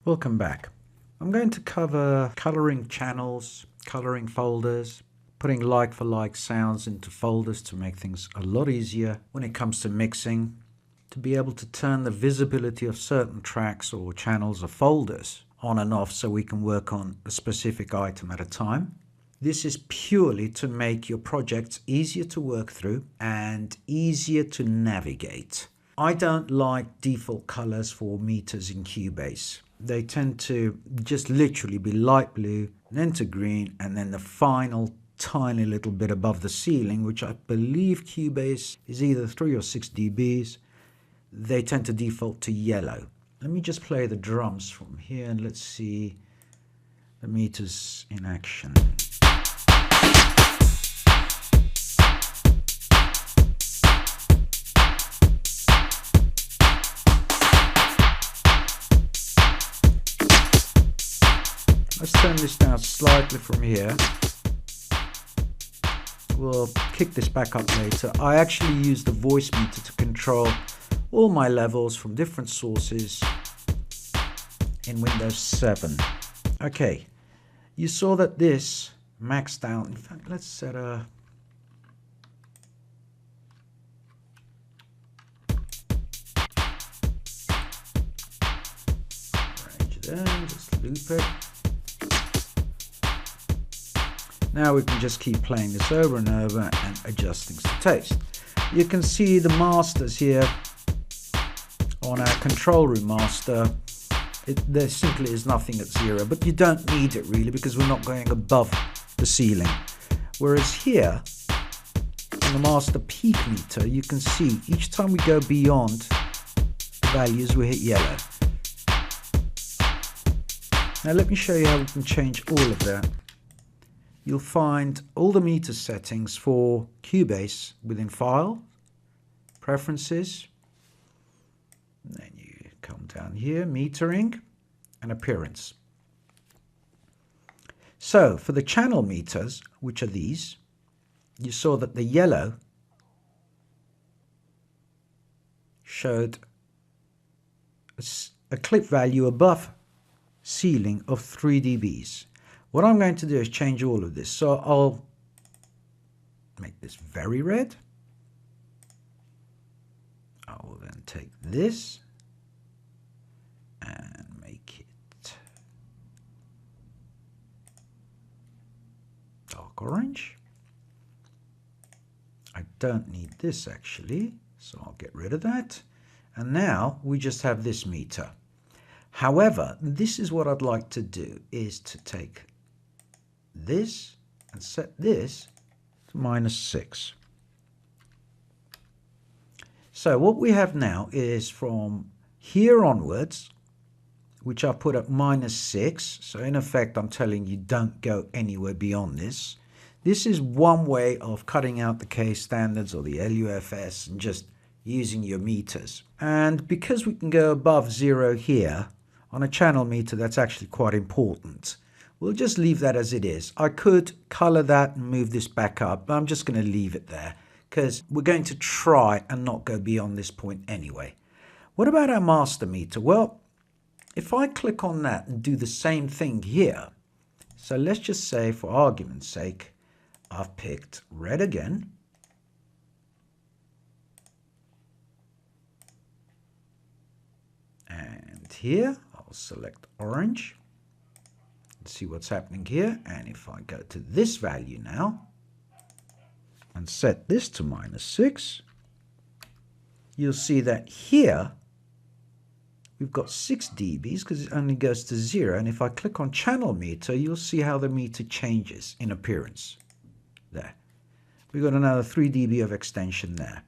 Welcome back. I'm going to cover coloring channels, coloring folders, putting like-for-like sounds into folders to make things a lot easier when it comes to mixing, to be able to turn the visibility of certain tracks or channels or folders on and off so we can work on a specific item at a time. This is purely to make your projects easier to work through and easier to navigate. I don't like default colors for meters in Cubase. They tend to just literally be light blue, then to green, and then the final tiny little bit above the ceiling, which I believe Cubase is either 3 or 6 dBs. They tend to default to yellow. Let me just play the drums from here and let's see the meters in action. Let's turn this down slightly from here. We'll kick this back up later. I actually use the voice meter to control all my levels from different sources in Windows 7. Okay, you saw that this maxed out. In fact, let's set a range it in, just loop it. Now we can just keep playing this over and over and adjusting to taste. You can see the masters here on our control room master. There simply is nothing at 0, but you don't need it really because we're not going above the ceiling. Whereas here on the master peak meter, you can see each time we go beyond the values, we hit yellow. Now let me show you how we can change all of that. You'll find all the meter settings for Cubase within File, Preferences, and then you come down here, Metering, and Appearance. So for the channel meters, which are these, you saw that the yellow showed a clip value above ceiling of 3 dBs. What I'm going to do is change all of this. So I'll make this very red. I will then take this and make it dark orange. I don't need this actually, so I'll get rid of that. And now we just have this meter. However, this is what I'd like to do, is to take this and set this to -6. So what we have now is from here onwards, which I put at -6. So in effect, I'm telling you don't go anywhere beyond this. This is one way of cutting out the K standards or the LUFS and just using your meters. And because we can go above 0 here, on a channel meter, that's actually quite important. We'll just leave that as it is. I could color that and move this back up, but I'm just going to leave it there because we're going to try and not go beyond this point anyway. What about our master meter? Well, if I click on that and do the same thing here, so let's just say for argument's sake, I've picked red again. And here, I'll select orange. See what's happening here, and if I go to this value now and set this to -6, you'll see that here we've got 6 dBs because it only goes to 0, and if I click on channel meter, you'll see how the meter changes in appearance. There, we've got another 3 dB of extension there.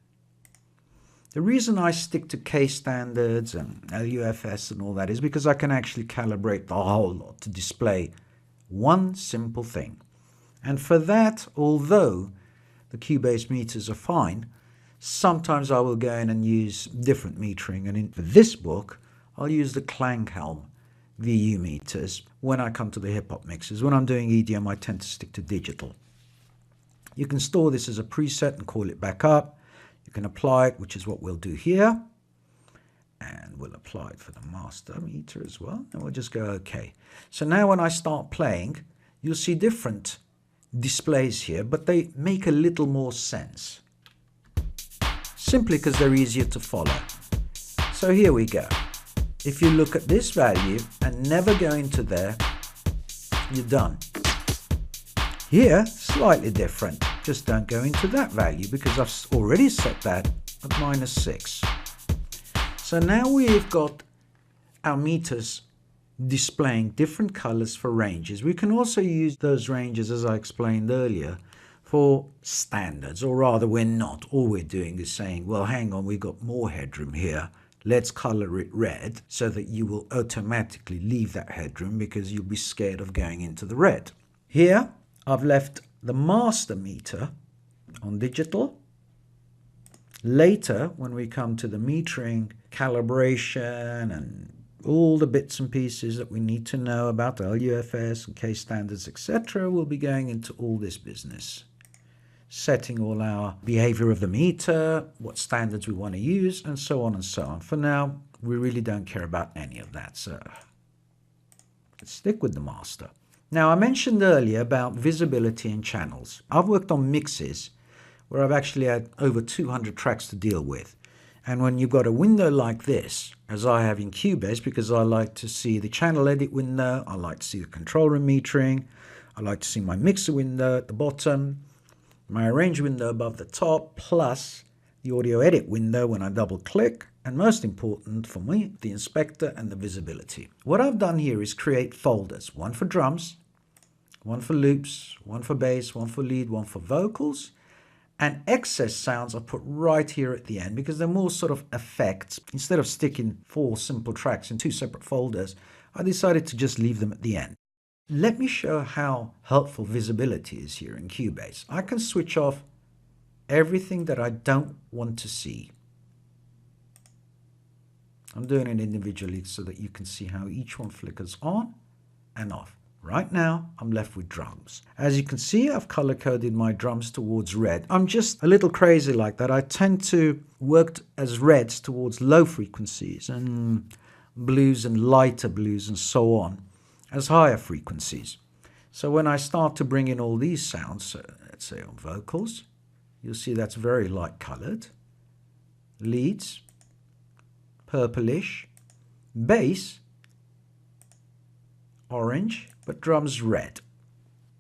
The reason I stick to K standards and LUFS and all that is because I can actually calibrate the whole lot to display one simple thing. And for that, although the Cubase meters are fine, sometimes I will go in and use different metering. And for this book, I'll use the Klanghelm VU meters when I come to the hip-hop mixes. When I'm doing EDM, I tend to stick to digital. You can store this as a preset and call it back up. You can apply it, which is what we'll do here. And we'll apply it for the master meter as well. And we'll just go OK. So now when I start playing, you'll see different displays here, but they make a little more sense. Simply because they're easier to follow. So here we go. If you look at this value and never go into there, you're done. Here, slightly different. Just don't go into that value because I've already set that at -6. So now we've got our meters displaying different colors for ranges. We can also use those ranges, as I explained earlier, for standards, or rather we're not. All we're doing is saying, well, hang on, we've got more headroom here. Let's color it red so that you will automatically leave that headroom because you'll be scared of going into the red. Here, I've left the master meter on digital. Later, when we come to the metering, calibration, and all the bits and pieces that we need to know about LUFS and case standards, etc., we'll be going into all this business. Setting all our behavior of the meter, what standards we want to use, and so on and so on. For now, we really don't care about any of that, so let's stick with the master. Now, I mentioned earlier about visibility and channels. I've worked on mixes where I've actually had over 200 tracks to deal with. And when you've got a window like this, as I have in Cubase, because I like to see the channel edit window, I like to see the control room metering, I like to see my mixer window at the bottom, my arrange window above the top, plus the audio edit window when I double click, and most important for me, the inspector and the visibility. What I've done here is create folders, one for drums, one for loops, one for bass, one for lead, one for vocals, and excess sounds are put right here at the end because they're more sort of effects. Instead of sticking 4 simple tracks in 2 separate folders, I decided to just leave them at the end. Let me show how helpful visibility is here in Cubase. I can switch off everything that I don't want to see. I'm doing it individually so that you can see how each one flickers on and off. Right now, I'm left with drums. As you can see, I've color-coded my drums towards red. I'm just a little crazy like that. I tend to work as reds towards low frequencies and blues and lighter blues and so on as higher frequencies. So when I start to bring in all these sounds, let's say on vocals, you'll see that's very light colored. Leads, purplish. Bass, orange, but drums red.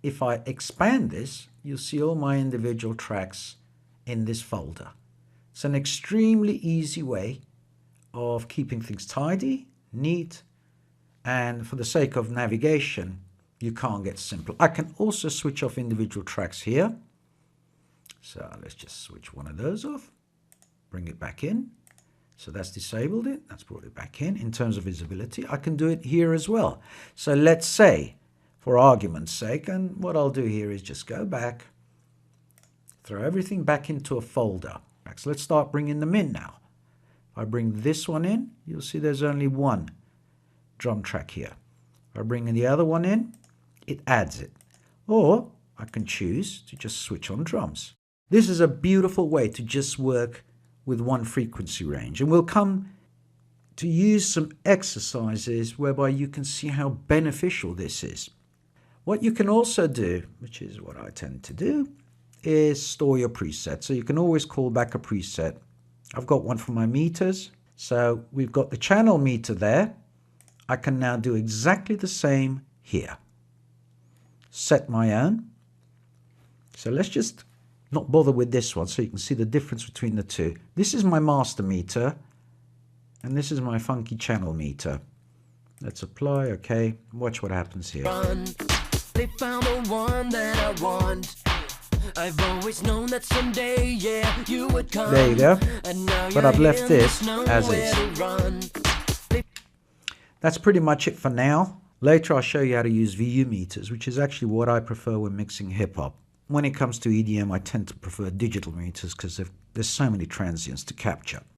If I expand this, you'll see all my individual tracks in this folder. It's an extremely easy way of keeping things tidy, neat, and for the sake of navigation, you can't get simpler. I can also switch off individual tracks here. So let's just switch one of those off, bring it back in. So that's disabled it, that's brought it back in. In terms of visibility, I can do it here as well. So let's say, for argument's sake, and what I'll do here is just go back, throw everything back into a folder. So let's start bringing them in now. If I bring this one in, you'll see there's only one drum track here. If I bring the other one in, it adds it. Or I can choose to just switch on drums. This is a beautiful way to just work with one frequency range, and we'll come to use some exercises whereby you can see how beneficial this is. What you can also do, which is what I tend to do, is store your preset. So you can always call back a preset. I've got one for my meters. So we've got the channel meter there. I can now do exactly the same here. Set my own. So let's just not bother with this one so you can see the difference between the two. This is my master meter and this is my funky channel meter. Let's apply, okay. Watch what happens here. They found the one that I want. I've always known that someday, yeah, you would come. There you go. But I've left this as is. That's pretty much it for now. Later I'll show you how to use VU meters, which is actually what I prefer when mixing hip-hop. When it comes to EDM, I tend to prefer digital meters because there's so many transients to capture.